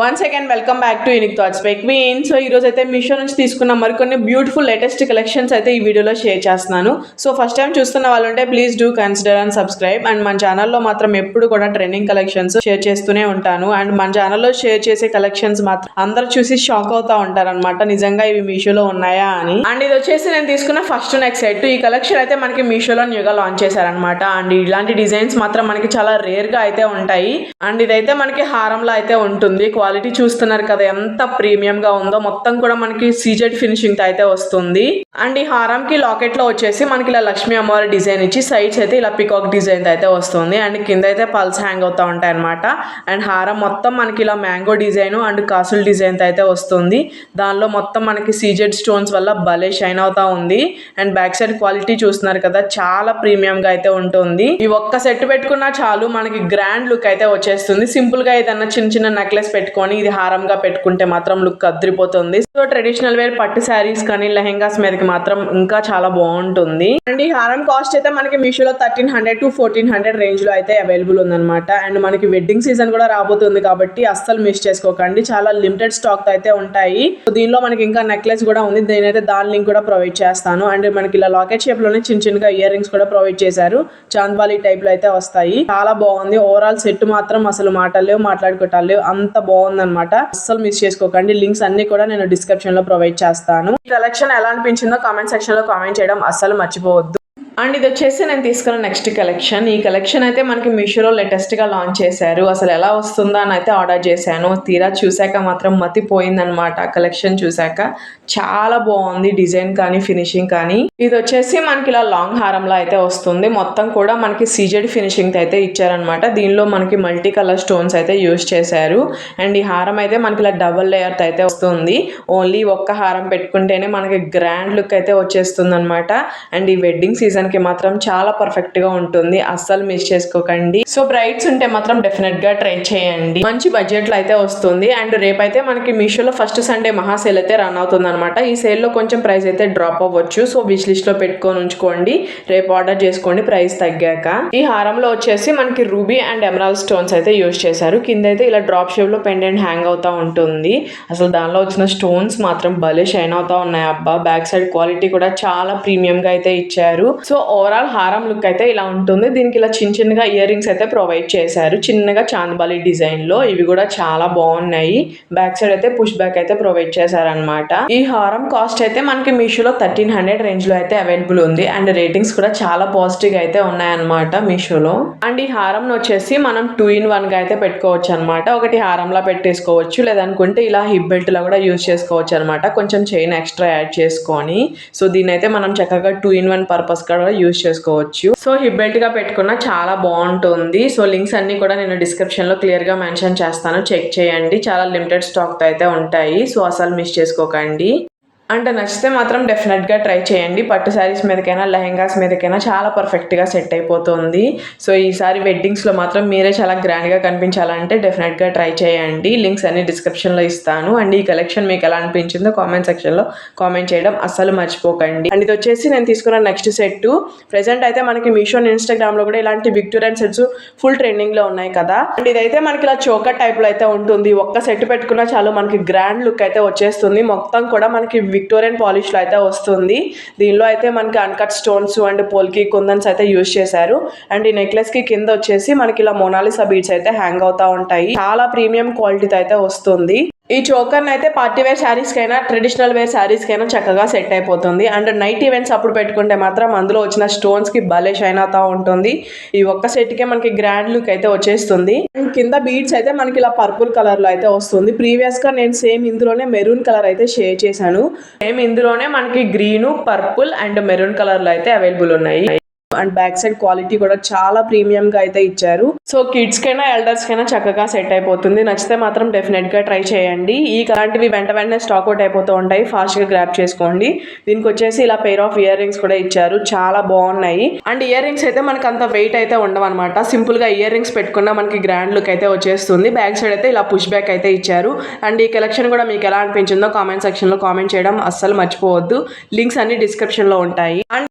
Once again welcome back to unique thoughts by queen. So ఈ రోజు అయితే మీషో నుంచి తీసుకున్న మరికొన్ని బ్యూటిఫుల్ లేటెస్ట్ కలెక్షన్స్ అయితే ఈ వీడియోలో షేర్ చేస్తున్నాను. సో ఫస్ట్ టైం చూస్తున్న వాళ్ళు ఉంటే please do consider and subscribe. And మన ఛానల్లో మాత్రం ఎప్పుడు కూడా ట్రెండింగ్ కలెక్షన్స్ షేర్ చేస్తూనే ఉంటాను. అండ్ మన ఛానల్లో షేర్ చేసే కలెక్షన్స్ మాత్రం అందరు చూసి షాక్ అవుతా ఉంటారు అనమాట, నిజంగా ఇవి మీషోలో ఉన్నాయా అని. అండ్ ఇది వచ్చేసి నేను తీసుకున్న ఫస్ట్ నెక్ సెట్. ఈ కలెక్షన్ అయితే మనకి మీషోలో న్యూగా లాంచ్ చేశారనమాట. అండ్ ఇలాంటి డిజైన్స్ మాత్రం మనకి చాలా రేర్ గా అయితే ఉంటాయి. అండ్ ఇదైతే మనకి హారంలో అయితే ఉంటుంది. క్వాలిటీ చూస్తున్నారు కదా ఎంత ప్రీమియం గా ఉందో. మొత్తం కూడా మనకి సీజెడ్ ఫినిషింగ్ అయితే వస్తుంది. అండ్ ఈ హారంకి లాకెట్ లో వచ్చేసి మనకి ఇలా లక్ష్మీ అమ్మవారి డిజైన్ ఇచ్చి సైడ్స్ అయితే ఇలా పికాక్ డిజైన్ అయితే వస్తుంది. అండ్ కింద అయితే పల్స్ హ్యాంగ్ అవుతా ఉంటాయి అనమాట. అండ్ హారం మొత్తం మనకి ఇలా మ్యాంగో డిజైన్ అండ్ కాసుల డిజైన్ అయితే వస్తుంది. దానిలో మొత్తం మనకి సీజెడ్ స్టోన్స్ వల్ల భలే షైన్ అవుతా ఉంది. అండ్ బ్యాక్ సైడ్ క్వాలిటీ చూస్తున్నారు కదా చాలా ప్రీమియం గా అయితే ఉంటుంది. ఈ ఒక్క సెట్ పెట్టుకున్నా చాలు మనకి గ్రాండ్ లుక్ అయితే వచ్చేస్తుంది. సింపుల్ గా ఏదన్నా చిన్న చిన్న నెక్లెస్ పెట్టుకొని ఇది హారంగా పెట్టుకుంటే మాత్రం లుక్ అదిరిపోతుంది. సో ట్రెడిషనల్ వేర్ పట్టు శారీస్ కానీ లెహెంగాస్ మీదకి మాత్రం ఇంకా చాలా బాగుంటుంది. అండ్ ఈ హారం కాస్ట్ అయితే మనకి మీషోలో 1300 to 1400 రేంజ్ లో అయితే అవైలబుల్ ఉందన్నమాట. అండ్ మనకి వెడ్డింగ్ సీజన్ కూడా రాబోతుంది కాబట్టి అస్సలు మిస్ చేసుకోకండి. చాలా లిమిటెడ్ స్టాక్ అయితే ఉంటాయి. దీనిలో మనకి ఇంకా నెక్లెస్ కూడా ఉంది. నేనైతే దాని లింక్ కూడా ప్రొవైడ్ చేస్తాను. అండ్ మనకి ఇలా లాకెట్ షేప్ లోనే చిన్న చిన్నగా ఇయర్ రింగ్స్ కూడా ప్రొవైడ్ చేశారు. చాంద్బాలి టైప్ లో అయితే వస్తాయి. చాలా బాగుంది. ఓవరాల్ సెట్ మాత్రం అసలు మాటలేవు మాట్లాడుకోవటాలేవు అంత బాగుంది అనమాట. అస్సలు మిస్ చేసుకోకండి. లింక్స్ అన్ని కూడా నేను డిస్క్రిప్షన్ లో ప్రొవైడ్ చేస్తాను. ఈ కలెక్షన్ ఎలా అనిపించిందో కామెంట్ సెక్షన్ లో కామెంట్ చేయడం అస్సలు మర్చిపోవద్దు. అండ్ ఇది వచ్చేసి నేను తీసుకున్న నెక్స్ట్ కలెక్షన్. ఈ కలెక్షన్ అయితే మనకి మీషోలో లేటెస్ట్గా లాంచ్ చేశారు. అసలు ఎలా వస్తుందా అని అయితే ఆర్డర్ చేశాను. తీరా చూశాక మాత్రం మతిపోయిందనమాట. కలెక్షన్ చూశాక చాలా బాగుంది. డిజైన్ కానీ ఫినిషింగ్ కానీ. ఇది వచ్చేసి మనకి ఇలా లాంగ్ హారంలో అయితే వస్తుంది. మొత్తం కూడా మనకి సీజెడ్ ఫినిషింగ్ అయితే ఇచ్చారనమాట. దీనిలో మనకి మల్టీ కలర్ స్టోన్స్ అయితే యూజ్ చేశారు. అండ్ ఈ హారం అయితే మనకి ఇలా డబుల్ లేయర్ అయితే వస్తుంది. ఓన్లీ ఒక్క హారం పెట్టుకుంటేనే మనకి గ్రాండ్ లుక్ అయితే వచ్చేస్తుంది అనమాట. అండ్ ఈ వెడ్డింగ్ సీజన్ కి మాత్రం చాలా పర్ఫెక్ట్ గా ఉంటుంది. అస్సలు మిస్ చేసుకోకండి. సో బ్రైడ్స్ ఉంటే మాత్రం డెఫినెట్ గా ట్రై చేయండి. మంచి బడ్జెట్ లో అయితే వస్తుంది. అండ్ రేపైతే మనకి మీషోలో ఫస్ట్ సండే మహా సేల్ అయితే రన్ అవుతుంది అనమాట. ఈ సేల్ లో కొంచెం ప్రైస్ అయితే డ్రాప్ అవ్వచ్చు. సో విష్ లిస్ట్ లో పెట్టుకొని ఉంచుకోండి. రేపు ఆర్డర్ చేసుకోండి ప్రైస్ తగ్గాక. ఈ హారంలో వచ్చేసి మనకి రూబీ అండ్ ఎమరాల్డ్ స్టోన్స్ అయితే యూజ్ చేశారు. కింద అయితే ఇలా డ్రాప్ షేప్ లో పెండెంట్ హ్యాంగ్ అవుతా ఉంటుంది. అసలు దానిలో వచ్చిన స్టోన్స్ మాత్రం భలే షైన్ అవుతా ఉన్నాయి అబ్బా. బ్యాక్ సైడ్ క్వాలిటీ కూడా చాలా ప్రీమియం గా అయితే ఇచ్చారు. సో ఓవరాల్ హారం లుక్ అయితే ఇలా ఉంటుంది. దీనికి ఇలా చిన్న చిన్నగా ఇయర్ రింగ్స్ అయితే ప్రొవైడ్ చేశారు. చిన్నగా చాంద్బాలి డిజైన్ లో. ఇవి కూడా చాలా బాగున్నాయి. బ్యాక్ సైడ్ అయితే పుష్ బ్యాక్ అయితే ప్రొవైడ్ చేశారనమాట. ఈ హారం కాస్ట్ అయితే మనకి మీషోలో 1300 రేంజ్ లో అయితే అవైలబుల్ ఉంది. అండ్ రేటింగ్స్ కూడా చాలా పాజిటివ్ గా అయితే ఉన్నాయన్నమాట మీషోలో. అండ్ ఈ హారం వచ్చేసి మనం 2-in-1 గా అయితే పెట్టుకోవచ్చు అనమాట. ఒకటి హారంలా పెట్టేసుకోవచ్చు, లేదనుకుంటే ఇలా హిప్ బెల్ట్ లా కూడా యూజ్ చేసుకోవచ్చు అనమాట. కొంచెం చైన్ ఎక్స్ట్రా యాడ్ చేసుకొని. సో దీని అయితే మనం చక్కగా 2-in-1 పర్పస్ కూడా యూజ్ చేసుకోవచ్చు. సో హిప్ బెల్ట్ గా పెట్టుకున్నా చాలా బాగుంటుంది. సో లింక్స్ అన్ని కూడా నేను డిస్క్రిప్షన్ లో క్లియర్ గా మెన్షన్ చేస్తాను. చెక్ చేయండి. చాలా లిమిటెడ్ స్టాక్ అయితే ఉంటాయి. సో అసలు మిస్ చేసుకోకండి. అంటే నచ్చితే మాత్రం డెఫినెట్గా ట్రై చేయండి. పట్టు శారీస్ మీదకైనా లెహెంగాస్ మీదకైనా చాలా పర్ఫెక్ట్గా సెట్ అయిపోతుంది. సో ఈసారి వెడ్డింగ్స్లో మాత్రం మీరే చాలా గ్రాండ్గా కనిపించాలంటే డెఫినెట్గా ట్రై చేయండి. లింక్స్ అన్ని డిస్క్రిప్షన్లో ఇస్తాను. అండ్ ఈ కలెక్షన్ మీకు ఎలా అనిపించిందో కామెంట్ సెక్షన్లో కామెంట్ చేయడం అస్సలు మర్చిపోకండి. అండ్ ఇది వచ్చేసి నేను తీసుకున్న నెక్స్ట్ సెట్. ప్రెసెంట్ అయితే మనకి మీషో ఇన్స్టాగ్రామ్లో కూడా ఇలాంటి విక్టోరియన్ సెట్స్ ఫుల్ ట్రెండింగ్లో ఉన్నాయి కదా. అండ్ ఇదైతే మనకి ఇలా చోకర్ టైప్లో అయితే ఉంటుంది. ఒక్క సెట్ పెట్టుకున్నా చాలు మనకి గ్రాండ్ లుక్ అయితే వచ్చేస్తుంది. మొత్తం కూడా మనకి విక్టోరియన్ పాలిష్ లో అయితే వస్తుంది. దీనిలో అయితే మనకి అన్కట్ స్టోన్స్ అండ్ పోల్కి కుందన్స్ అయితే యూజ్ చేశారు. అండ్ ఈ నెక్లెస్ కి కింద వచ్చేసి మనకి ఇలా మోనాలిసా బీడ్స్ అయితే హ్యాంగ్ అవుతా ఉంటాయి. చాలా ప్రీమియం క్వాలిటీతో అయితే వస్తుంది. ఈ చోకర్ని అయితే పార్టీ వేర్ శారీస్ కైనా ట్రెడిషనల్ వేర్ శారీస్ కైనా చక్కగా సెట్ అయిపోతుంది. అండ్ నైట్ ఈవెంట్స్ అప్పుడు పెట్టుకుంటే మాత్రం అందులో వచ్చిన స్టోన్స్ కి భలే షైన్ అవుతా ఉంటుంది. ఈ ఒక్క సెట్ కే మనకి గ్రాండ్ లుక్ అయితే వచ్చేస్తుంది. అండ్ కింద బీడ్స్ అయితే మనకి ఇలా పర్పుల్ కలర్ లో అయితే వస్తుంది. ప్రీవియస్ గా నేను సేమ్ ఇందులోనే మెరూన్ కలర్ అయితే షేర్ చేశాను. సేమ్ ఇందులోనే మనకి green, purple and maroon colour లో అయితే అవైలబుల్ ఉన్నాయి. అండ్ బ్యాక్ సైడ్ క్వాలిటీ కూడా చాలా ప్రీమియం గా అయితే ఇచ్చారు. సో కిడ్స్ కైనా ఎల్డర్స్ కైనా చక్కగా సెట్ అయిపోతుంది. నచ్చితే మాత్రం డెఫినెట్ గా ట్రై చేయండి. ఈ అలాంటివి వెంటనే స్టాక్ అవుట్ అయిపోతూ ఉంటాయి. ఫాస్ట్ గా గ్రాప్ చేసుకోండి. దీనికి వచ్చేసి ఇలా పెయిర్ ఆఫ్ ఇయర్ రింగ్స్ కూడా ఇచ్చారు. చాలా బాగున్నాయి. అండ్ ఇయర్ రింగ్స్ అయితే మనకి అంత వెయిట్ అయితే ఉండవు అనమాట. సింపుల్ గా ఇయర్ రింగ్స్ పెట్టుకున్నా మనకి గ్రాండ్ లుక్ అయితే వచ్చేస్తుంది. బ్యాక్ సైడ్ అయితే ఇలా పుష్ బ్యాక్ అయితే ఇచ్చారు. అండ్ ఈ కలెక్షన్ కూడా మీకు ఎలా అనిపించిందో కామెంట్ సెక్షన్ లో కామెంట్ చేయడం అస్సలు మర్చిపోవద్దు. లింక్స్ అన్ని డిస్క్రిప్షన్ లో ఉంటాయి. అండ్